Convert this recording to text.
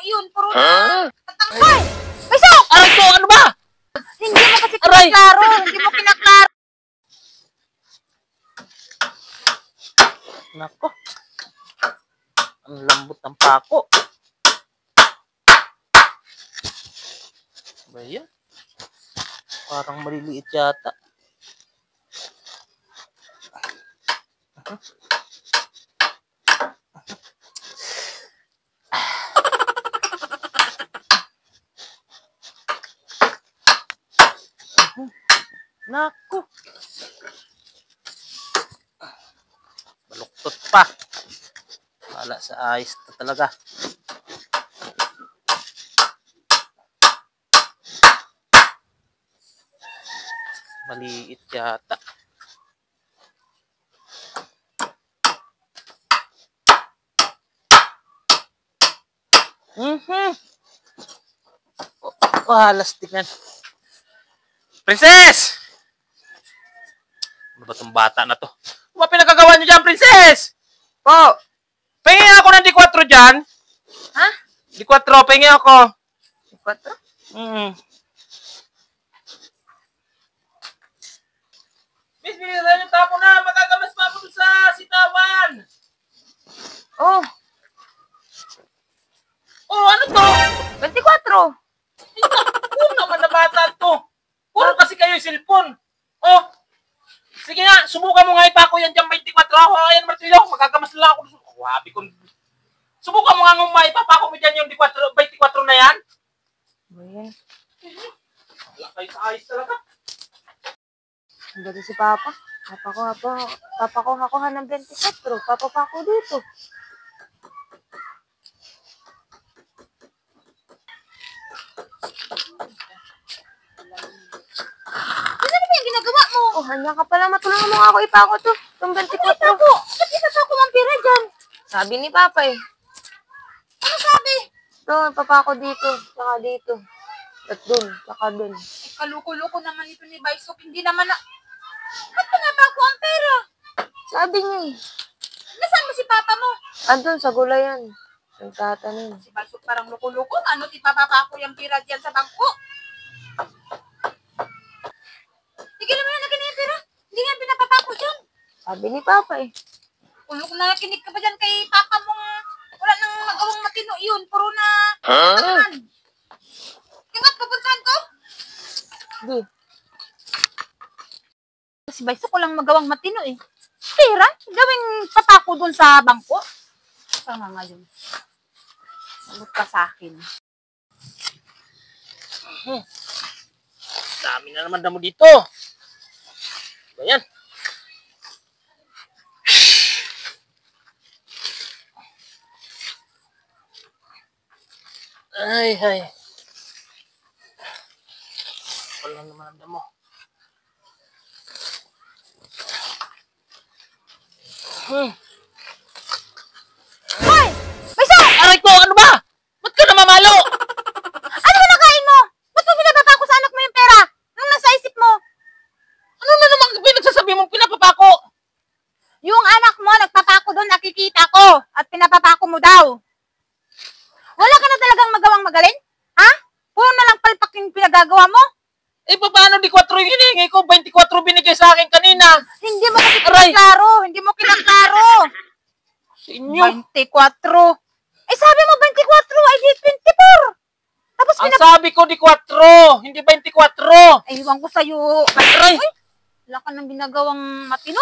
yun. Puro na katangkay. May sok! Aray ko, ano ba? Hindi mo kasi kinaklaro. Hindi mo kinaklaro. Nako. Ang lambot ng pako. Ba yan? Parang maliliit yata. Naku. Baluktot pa. Wala sa ayos na talaga. Maliit yata. Halas tingnan. Princess! Ano ba itong bata na to? Ano ba pinagagawa niyo dyan, Princess? Po. Pahingin ako ng D4 dyan. Ha? D4, pahingin ako. D4? Miss, binigyan yung tapo na. Magagamas pa ako sa sitawan. Oh. Oh, ano to? 24. Ay, naman na bata to. Puro kasi kayo yung cellphone. Oh. Sige nga, subukan mo nga ipako yan dyan 24. Oh, ayan, Martillo. Magagamas lang ako. Wabi ko. Subukan mo nga nung maipapako mo dyan yung 24 na yan. Ayan. Wala kayo sa ayos talaga. Ang ganda si Papa. Papakuha ng 24. Papapako dito. Ano ba yung ginagawa mo? Oh, hanya ka pala. Matulungan mo nga ako ipako to. Itong 24. Ano ipako? Ba't ipapako ang pira dyan? Sabi ni Papa eh. Ano sabi? Ito, ipapako dito. Saka dito. At dun. Saka dun. Kaluko-luko naman ito ni Baisok. Hindi naman na... Ba't pinapako ang pera? Sabi niya eh. Nasaan mo si Papa mo? Andun, sa gulayan. Ang tatanin. Si Baisok parang luko-luko. Ano ipapapako yung pera dyan sa bangko? Tigil mo na nakinig yung pera. Hindi nga pinapapako dyan. Sabi ni Papa eh. Kung nakinig ka ba dyan kay Papa mo wala nang magawang matino yun. Puro na... Ingat, pupuntahan ko? Hindi. Si Baisok ko lang magawang matino eh. Pera? Gawing papako dun sa bangko? Tama nga yun. Sagot ka sa akin. Dami na naman damo dito. Ayan. Ay. Wala naman ang damo. Hoy! Baisok! Aray ko, ano ba? Ba't ka namamalo? Ano ba nakain mo? Ba't mo pinapapako sa anak mo yung pera? Anong nasa isip mo? Ano na naman pinagsasabi mong pinapapako? Yung anak mo, nagpapako doon, nakikita ko. At pinapapako mo daw. Wala ka na talagang magawang magaling? Ha? Puro na lang palpak yung pinagagawa mo? Eh, paano di 4 yung hinihingi ko? 24 binigay sa akin kanina. Hindi mo kasi kinaklaro. Hindi mo kinaklaro. Sa inyo. 24. Eh, sabi mo 24, ay di 24. Tapos Ang sabi ko di 4, hindi 24. Ay, iwan ko sa'yo. Aray! Wala ka nang ginagawang matino.